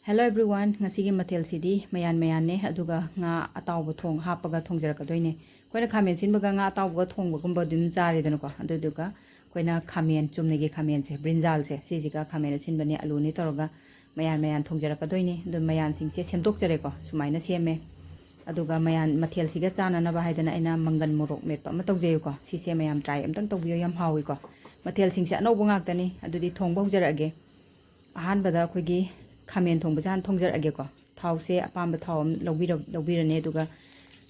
Hello everyone, ngasigi mathel Sidi mayan ne aduga nga ataoba thong hapaga thongjarakadoine koina khamen sinbaga nga ataoba thongba gumba dum jari danako aduga koina khamen chumnegi khamen se brinjal se sijiga khamen sinbani alu ni toroga mayan thongjarakadoine du mayan singse semdokjare ko sumaina seme aduga mayan mathel siga chana na ba haidana aina Manggal Morok Metpa ma tawjeyu ko sise mayam try amtang tawbiyo yam hawi ko mathel singse anobo ngaktani adudi thongba hujaraage ahanbada khoigi Khamen thongba jan thongjar age ko thau se apamba thau lobirane duga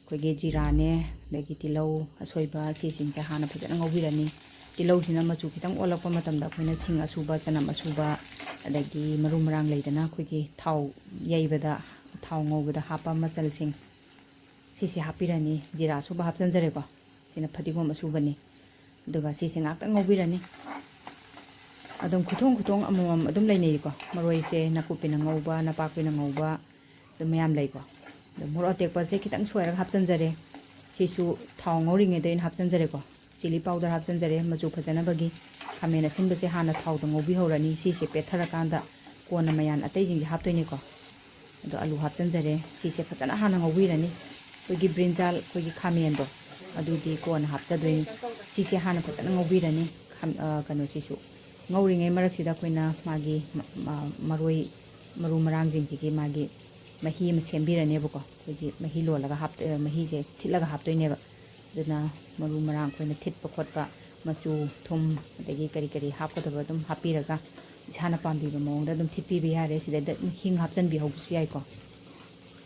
koige jira ne degi tilau asoiba si singta hana phajana ngobirani tilau jina machu kitang olakpa matamda khoina sing asuba chana masuba adagi maru marang leidana koige thau yaibada thau ngobada hapa machal sing sisi hapirani jira suba hapjanjare ko sina phadigom asubani duga si singak ta ngobirani adum khutong amam adum lainei ko maroi se nakupina ngauba napakpina ngauba dum mayam lei ko dum moro tekpa se kitang soira hapsanjare sisu thau ngauringe dein hapsanjare ko chili powder hapsanjare machu phajana bagi khamena sinba se hana thau dong ngobi horani si se pethara kanda kona mayan atei jing haptoini ko ado alu hapsanjare si se phajana hana ngobi rani kogi brinjal kogi khamen do adudi kona hapjadoin si se hana phajana ngobi rani kanu sisu ngauringai maraksida koina magi maroi maru marang jingji magi mahi ma sembirane bako kogi mahi lolaga hap mahi je thilaga haptoine ba duna maru marang koina thitpa khotpa machu thum adagi kari hapkadaba dum hapiraga isana pambi ba mongda dum thitpi bi yare sida hing hapjan bi hobsu yai ko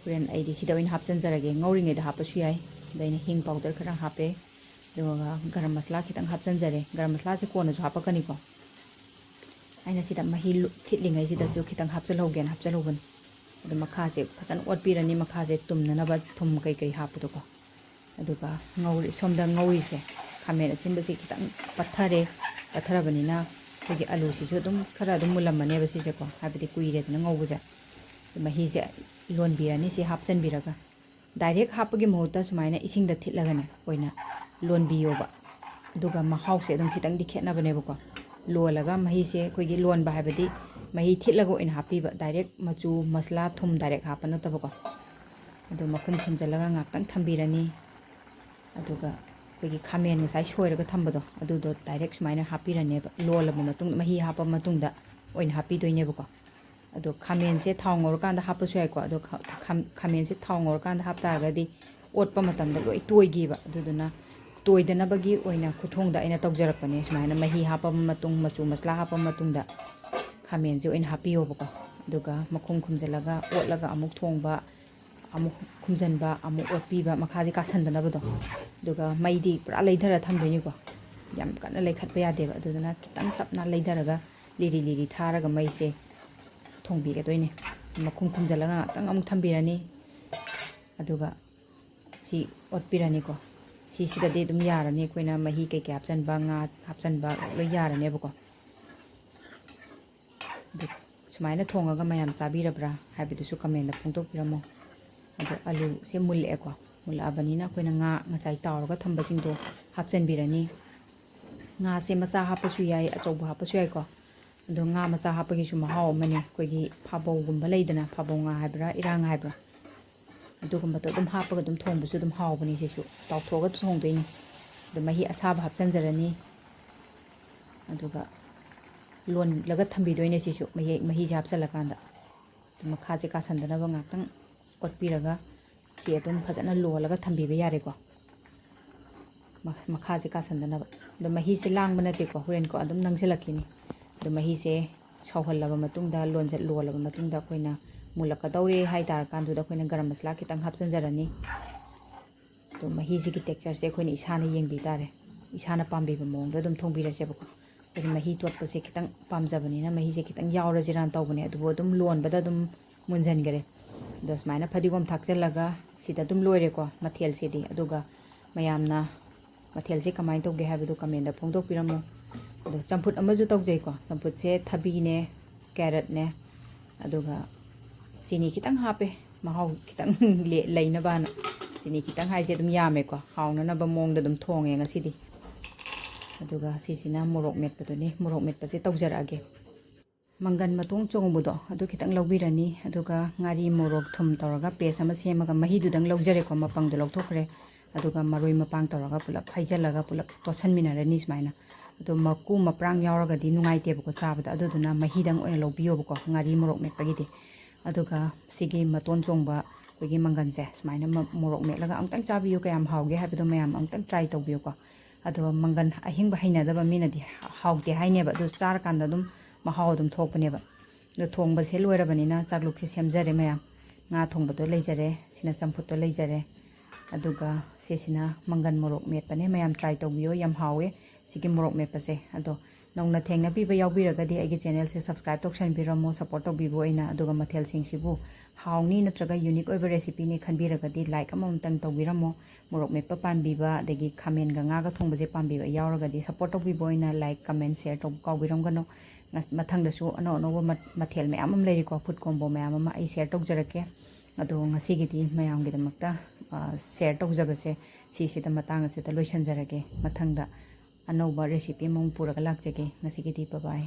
ren aidi sida oin hapjan jarage ngauringai da hapasu yai daina hing powder khara hape doga garam masala khitang hapjan jare garam masala se kona ju hapakani ko aina sida mahi thitlingai sida su khitang hapjalhogen hapjalhoban adu makha se phasan otpirani makha se tumna ba thum kai hapudo ko aduga ngauri somda ngauri se khamen asimba se khitang patharabani na kogi alu si su dum khara dum mulamane ba si se ko habidi kuire na ngaubuja mahi se lon birani se hapjan biraga direct hapagi mohta sumaina isingda thitlagane koina lon biyoba aduga mahau se dum khitang dikhena bane ba ko लोलगा मही से कोई loan बाहबदी मही थिलगो इन हापीब direct मचू मसला थुम direct हापन तबको अदो मखुम खुमजलगा ngaktang thambirani aduga कोई खामेन ngasai soiraga thambado adudo direct sumaina hapirane lolaba matung mahi hapa matungda oin hapi doinebako ado खामेन से थाव ngor kanda hapasu yai ko ado खामेन से थाव ngor kanda hapta gadi otpa matamda loi toigiba aduduna toidana bagi oina khuthongda aina tawjarakpane sumaina mahi hapa matung machu masla hapa matungda khamen je oina hapiyo bako duga makhum khumjalaga otlaga amuk thongba amuk khumjanba amuk otpiba makhaji kasandana bado duga maidi pura leidhara thamdoini ko yam kana leikhatpa yadeba adudana kitang tapna leidharaga liri tharaga maise thongbi ga doine makhum khumjalaga tang amuk thambirani aduga si otpirani ko sida de dum yarani koina mahi ke hapjan ba nga hapjan ba lo yarani bako sumaina thongaga mayam sabirabra habidu su comment da phongtok piramo ado alu se mulle ko mulla abanina koina nga ngasai tawraga thamba singdo hapjan birani nga se macha hapasu yai achoba hapasu yai ko ado nga macha hapagi su mahaw mani koigi phabo gumba leidana phabo nga habra irang habra adugumba to dum hapaga dum thongbusu dum hawbani sesu tawthoga thongdoini dum mahi asaba hapjanjarani aduga lon laga thambi doine sesu mahi hapsalakanda dum makhaje kasandana ba ngakang otpiraga se dum phajana lolaga thambi be yare ko makhaje kasandana ba dum mahi se langbana te ko horen ko adum nangselakini dum mahi se sawhallaba matungda lonjat lolaba matungda koina mulaka daure hai tar kandu da koina garam masala kitang hapsanjarani to mahi ji ki texture se koina isana yengbi tare isana pambi ba mong da dum thongbira se bako to mahi tot pa se kitang pamjabani na mahi je kitang yawra jiran tawbani adu dum lon bada dum munjan gare dos maina phadigom thakjalaga sida dum loire ko mathel se di aduga mayamna mathel se kamai tawge habidu comment da phongdok piramo ado champut amaju tawjai ko champut se thabi ne carrot ne aduga chini kitang hape mahau kitang leina bana chini kitang haise dum yame ko hauna na ba mongda dum thonge ngasidi aduga sisina morok metpa to ni morok metpa se tawjarage ꯃꯪꯒꯟ ꯃꯇꯣꯡ ꯆꯣꯡꯕꯗꯣ ꯑꯗꯨ ꯈꯤꯇꯪ ꯂꯧꯕꯤꯔꯅꯤ ꯑꯗꯨꯒ ꯉꯥꯔꯤ ꯃꯣꯔꯣꯛ ꯊꯨꯝ ꯇꯧꯔꯒ paste ꯑꯃ ꯁꯦꯝꯃꯒ ꯃꯍꯤꯗꯨꯗꯪ ꯂꯧꯖꯔꯦꯀꯣ ꯃꯄꯪꯗꯣ ꯂꯧꯊꯣꯛꯈ꯭ꯔꯦ ꯑꯗꯨꯒ ꯃꯔꯣꯏ ꯃꯄꯥꯡ ꯇꯧꯔꯒ ꯄꯨꯂꯞ ꯍꯩꯖꯤꯜꯂꯒ ꯄꯨꯂꯞ ꯇꯣꯠꯁꯟꯃꯤꯟꯅꯔꯅꯤ ꯁꯨꯃꯥꯏꯅ ꯑꯗꯣ ꯃꯀꯨ ꯃꯄ꯭ꯔꯥꯡ ꯌꯥꯎꯔꯒꯗꯤ ꯅꯨꯡꯉꯥꯏꯇꯦꯕꯀꯣ ꯆꯥꯕꯗ ꯑꯗꯨꯗꯨꯅ ꯃꯍꯤꯗꯪ ꯑꯣꯏꯅ ꯂꯧꯕꯤꯌꯣꯕꯀꯣ ꯉꯥꯔꯤ ꯃꯣꯔꯣꯛ ꯃꯦꯠꯄꯒꯤꯗꯤ ꯑꯗꯨꯒ ꯁꯤꯒꯤ ꯃꯇꯣꯟ ꯆꯣꯡꯕ ꯑꯩꯈꯣꯏꯒꯤ ꯃꯪꯒꯟꯁꯦ ꯁꯨꯃꯥꯏꯅ ꯃꯣꯔꯣꯛ ꯃꯦꯠꯂꯒ ꯑꯃꯨꯛꯇꯪ ꯆꯥꯕꯤꯌꯨ ꯀꯌꯥꯝ ꯍꯥꯎꯒꯦ ꯍꯥꯏꯕꯗꯣ ꯃꯌꯥꯝ ꯑꯃꯨꯛꯇꯪ ꯇ꯭ꯔꯥꯏ ꯇꯧꯕꯤꯌꯨꯀꯣ ꯑꯗꯣ ꯃꯪꯒꯟ ꯑꯍꯤꯡꯕ ꯍꯩꯅꯗꯕ ꯃꯤꯅꯗꯤ ꯍꯥꯎꯇꯦ ꯍꯥꯏꯅꯦꯕ ꯑꯗꯨ ꯆꯥꯔꯀꯥꯟꯗ ꯑꯗꯨꯝ ꯃꯍꯥꯎ ꯑꯗꯨꯝ ꯊꯣꯛꯄꯅꯦꯕ ꯑꯗꯣ ꯊꯣꯡꯕꯁꯦ ꯂꯣꯏꯔꯕꯅꯤꯅ ꯆꯥꯛꯂꯨꯛꯁꯦ ꯁꯦꯝꯖꯔꯦ ꯃꯌꯥꯝ ꯉꯥ ꯊꯣꯡꯕꯗꯣ ꯂꯩꯖꯔꯦ ꯁꯤꯅ ꯆꯝꯐꯨꯠꯇꯣ ꯂꯩꯖꯔꯦ ꯑꯗꯨꯒ ꯁꯤꯁꯤꯅ ꯃꯪꯒꯟ ꯃꯣꯔꯣꯛ ꯃꯦꯠꯄꯅꯦ ꯃꯌꯥꯝ ꯇ꯭ꯔꯥꯏ ꯇꯧꯕꯤꯌꯣ ꯌꯥꯝ ꯍꯥꯎꯋꯦ ꯁꯤꯒꯤ ꯃꯣꯔꯣꯛ ꯃꯦꯠꯄꯁꯦ ꯑꯗꯣ ꯅꯧꯅ ꯊꯦꯡꯅꯕꯤꯕ ꯌꯥꯎꯕꯤꯔꯒꯗꯤ ꯑꯩꯒꯤ ꯆꯦꯅꯦꯜꯁꯦ ꯁꯕꯁꯀ꯭ꯔꯥꯏꯕ ꯇꯧꯁꯟꯕꯤꯔꯝꯃꯣ ꯁꯞꯄꯣꯔꯠ ꯇꯧꯕꯤꯕ ꯑꯣꯏꯅ ꯑꯗꯨꯒ ꯃꯊꯦꯜꯁꯤꯡꯁꯤꯕꯨ ꯍꯥꯎꯅꯤ ꯅꯠꯇ꯭ꯔꯒ ꯌꯨꯅꯤꯛ ꯑꯣꯏꯕ ꯔꯦꯁꯤꯄꯤꯅꯤ ꯈꯟꯕꯤꯔꯒꯗꯤ ꯂꯥꯏꯛ ꯑꯃꯃꯝꯇꯪ ꯇꯧꯕꯤꯔꯝꯃꯣ ꯃꯣꯔꯣꯛ ꯃꯦꯠꯄ ꯄꯥꯝꯕꯤꯕ ꯑꯗꯒꯤ ꯈꯥꯃꯦꯟꯒ ꯉꯥꯒ ꯊꯣꯡꯕꯁꯦ ꯄꯥꯝꯕꯤꯕ ꯌꯥꯎꯔꯒꯗꯤ ꯁꯞꯄꯣꯔꯠ ꯇꯧꯕꯤꯕ ꯑꯣꯏꯅ ꯂꯥꯏꯛ ꯀꯃꯦꯟ ꯁꯦꯌꯔ ꯇꯧꯕ ꯀꯥꯎꯕꯤꯔꯝꯒꯅꯨ ꯃꯊꯪꯗꯁꯨ ꯑꯅꯧ ꯑꯅꯧꯕ ꯃꯊꯦꯜ ꯃꯌꯥꯝ ꯑꯃ ꯂꯩꯔꯤꯀꯣ ꯐꯨꯗ ꯀꯣꯝꯕꯣ ꯃꯌꯥꯝ ꯑꯃ ꯑꯩ ꯁꯦꯌꯔ ꯇꯧꯖꯔꯛꯀꯦ ꯑꯗꯣ ꯉꯁꯤꯒꯤꯗꯤ ꯃꯌꯥꯝꯒꯤꯗꯃꯛꯇ ꯁꯦꯌꯔ ꯇꯧꯖꯕꯁꯦ ꯁꯤꯁꯤꯗ ꯃꯇꯥꯡ ꯑꯁꯤꯗ ꯂꯣꯏꯁꯤꯟꯖꯔꯒꯦ ꯃꯊꯪꯗ ꯑꯅꯧꯕ ꯔꯦꯁꯤꯄꯤ ꯑꯃ ꯄꯨꯔꯒ ꯂꯥꯛꯆꯒꯦ ꯉꯁꯤꯒꯤꯗꯤ ꯕꯥꯏ